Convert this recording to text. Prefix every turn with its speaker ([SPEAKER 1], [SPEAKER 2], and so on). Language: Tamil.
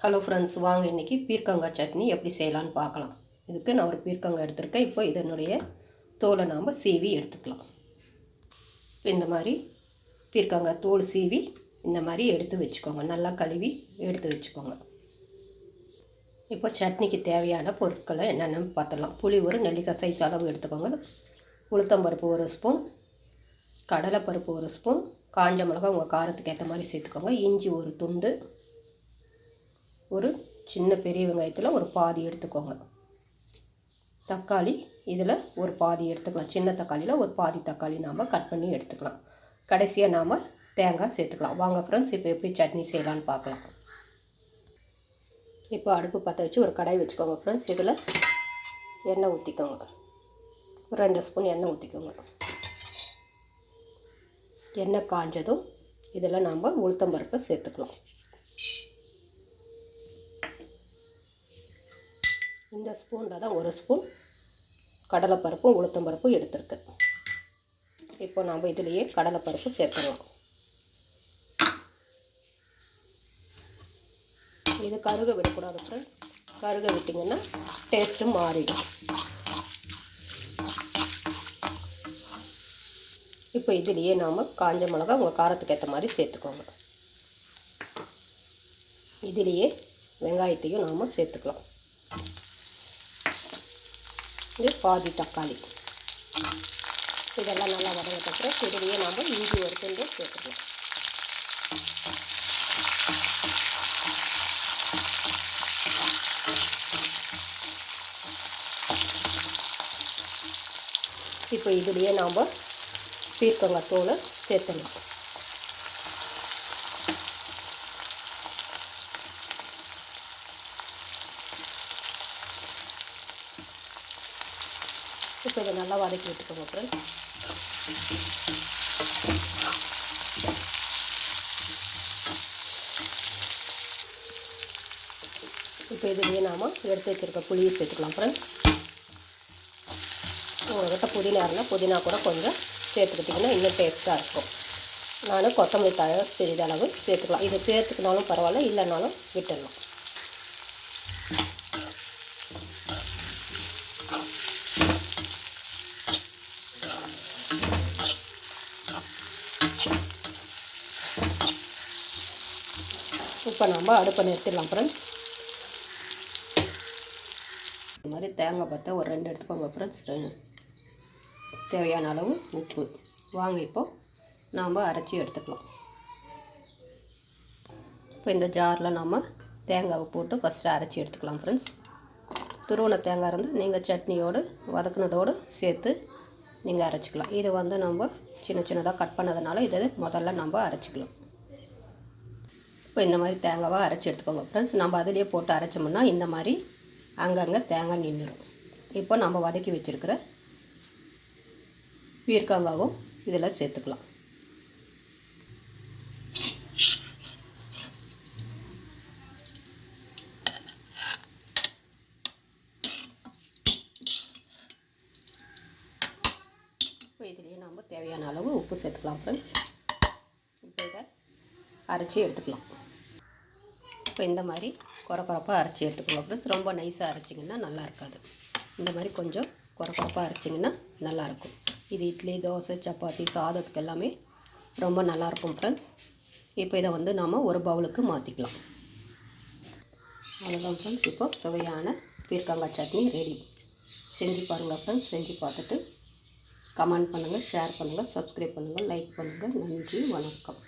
[SPEAKER 1] ஹலோ ஃப்ரெண்ட்ஸ், வாங்க இன்றைக்கி பீர்க்கங்காய் சட்னி எப்படி செய்யலான்னு பார்க்கலாம். இதுக்கு நான் ஒரு பீர்க்கங்காய் எடுத்திருக்கேன். இப்போ இதனுடைய தோலை நாம் சீவி எடுத்துக்கலாம். இப்போ இந்த மாதிரி பீர்க்கங்காய் தோல் சீவி இந்த மாதிரி எடுத்து வச்சுக்கோங்க. நல்லா கழுவி எடுத்து வச்சுக்கோங்க. இப்போ சட்னிக்கு தேவையான பொருட்களை என்னென்னு பார்த்துடலாம். புளி ஒரு நெல்லிக்காய் சைஸ் அளவு எடுத்துக்கோங்க. உளுத்தம்பருப்பு ஒரு ஸ்பூன், கடலைப்பருப்பு ஒரு ஸ்பூன், காஞ்ச மிளகாய் உங்கள் காரத்துக்கு ஏற்ற மாதிரி சேர்த்துக்கோங்க. இஞ்சி ஒரு துண்டு, ஒரு சின்ன பெரிய வெங்காயத்தில் ஒரு பாதி எடுத்துக்கோங்க. தக்காளி இதில் ஒரு பாதி எடுத்துக்கலாம். சின்ன தக்காளியில் ஒரு பாதி தக்காளி நாம் கட் பண்ணி எடுத்துக்கலாம். கடைசியாக நாம் தேங்காய் சேர்த்துக்கலாம். வாங்க ஃப்ரெண்ட்ஸ், இப்போ எப்படி சட்னி செய்யலான்னு பார்க்கலாம். இப்போ அடுப்பு பற்ற வச்சு ஒரு கடாய் வச்சுக்கோங்க ஃப்ரெண்ட்ஸ். இதில் எண்ணெய் ஊற்றிக்கோங்க. 2 ஸ்பூன் எண்ணெய் ஊற்றிக்கோங்க. எண்ணெய் காஞ்சதும் இதில் நாம் உளுத்தம்பருப்பை சேர்த்துக்கலாம். இந்த ஸ்பூனில் தான் 1 ஸ்பூன் கடலைப்பருப்பும் உளுத்தம்பருப்பும் எடுத்துருக்கேன். இப்போ நாம் இதிலேயே கடலைப்பருப்பு சேர்த்துக்கலாம். இது கருக விடக்கூடாது ஃப்ரெண்ட்ஸ். கருக விட்டிங்கன்னா டேஸ்ட்டும் மாறிடும். இப்போ இதிலேயே நாம் காஞ்ச மிளகா உங்கள் காரத்துக்கு ஏற்ற மாதிரி சேர்த்துக்கோங்க. இதிலேயே வெங்காயத்தையும் நாம் சேர்த்துக்கலாம். இது பாதி தக்காளி. இதெல்லாம் நல்லா வதங்கப்பறம் இதிலேயே நாம் இஞ்சி ஒரு துண்டு சேர்த்துக்கலாம். இப்போ இதிலேயே நாம் பீர்க்கங்காய் தோலை சேர்த்துக்கலாம். இப்போ இதை நல்லா வதக்கி விட்டுக்கோங்க ஃப்ரெண்ட்ஸ். இப்போ இதுலேயே நாம் எடுத்து வச்சுருக்க புளியை சேர்த்துக்கலாம் ஃப்ரெண்ட்ஸ். உங்கள்கிட்ட புதினா இருந்தால் புதினா கூட கொஞ்சம் சேர்த்துக்கிட்டிங்கன்னா இன்னும் டேஸ்ட்டாக இருக்கும். நான் கொத்தமல்லி தழை சிறிதளவு சேர்த்துக்கலாம். இது சேர்த்துக்கினாலும் பரவாயில்ல, இல்லைனாலும் விட்டுடலாம். இப்போ நம்ம அடுப்பை நிறுத்திடலாம் ஃப்ரெண்ட்ஸ். இந்த மாதிரி தேங்காய் பற்ற ஒரு 2 எடுத்துக்கோங்க ஃப்ரெண்ட்ஸ். தேவையான அளவு உப்பு. வாங்க இப்போ நாம் அரைச்சி எடுத்துக்கலாம். இப்போ இந்த ஜாரில் நாம் தேங்காவை போட்டு ஃபஸ்ட்டு அரைச்சி எடுத்துக்கலாம் ஃப்ரெண்ட்ஸ். துருவன தேங்காய் இருந்தால் நீங்கள் சட்னியோடு வதக்குனதோடு சேர்த்து நீங்கள் அரைச்சிக்கலாம். இது வந்து நம்ம சின்ன சின்னதாக கட் பண்ணதுனால இதை முதல்ல நம்ம அரைச்சிக்கலாம். இப்போ இந்த மாதிரி தேங்காவை அரைச்சி எடுத்துக்கோங்க ஃப்ரெண்ட்ஸ். நம்ம அதிலே போட்டு அரைச்சோம்னா இந்த மாதிரி அங்கங்கே தேங்காய் நின்றுடும். இப்போ நம்ம வதக்கி வச்சுருக்கிற பீர்க்கங்காவும் இதில் சேர்த்துக்கலாம். இப்போ இதுலேயே நம்ம தேவையான அளவு உப்பு சேர்த்துக்கலாம் ஃப்ரெண்ட்ஸ். இப்போ இதை அரைச்சி எடுத்துக்கலாம். இப்போ இந்த மாதிரி கொரப்பாக அரைச்சி எடுத்துக்கலாம் ஃப்ரெண்ட்ஸ். ரொம்ப நைஸாக அரைச்சிங்கன்னா நல்லா இருக்காது. இந்த மாதிரி கொஞ்சம் கொரப்பாக அரைச்சிங்கன்னா நல்லாயிருக்கும். இது இட்லி, தோசை, சப்பாத்தி, சாதத்துக்கு எல்லாமே ரொம்ப நல்லாயிருக்கும் ஃப்ரெண்ட்ஸ். இப்போ இதை வந்து நாம் ஒரு பவுலுக்கு மாற்றிக்கலாம். அவ்வளோதான் ஃப்ரெண்ட்ஸ். இப்போ சுவையான பீர்க்கங்காய் சட்னி ரெடி. செஞ்சு பாருங்கள் ஃப்ரெண்ட்ஸ். செஞ்சு பார்த்துட்டு கமெண்ட் பண்ணுங்கள், ஷேர் பண்ணுங்கள், சப்ஸ்கிரைப் பண்ணுங்கள், லைக் பண்ணுங்கள். நன்றி, வணக்கம்.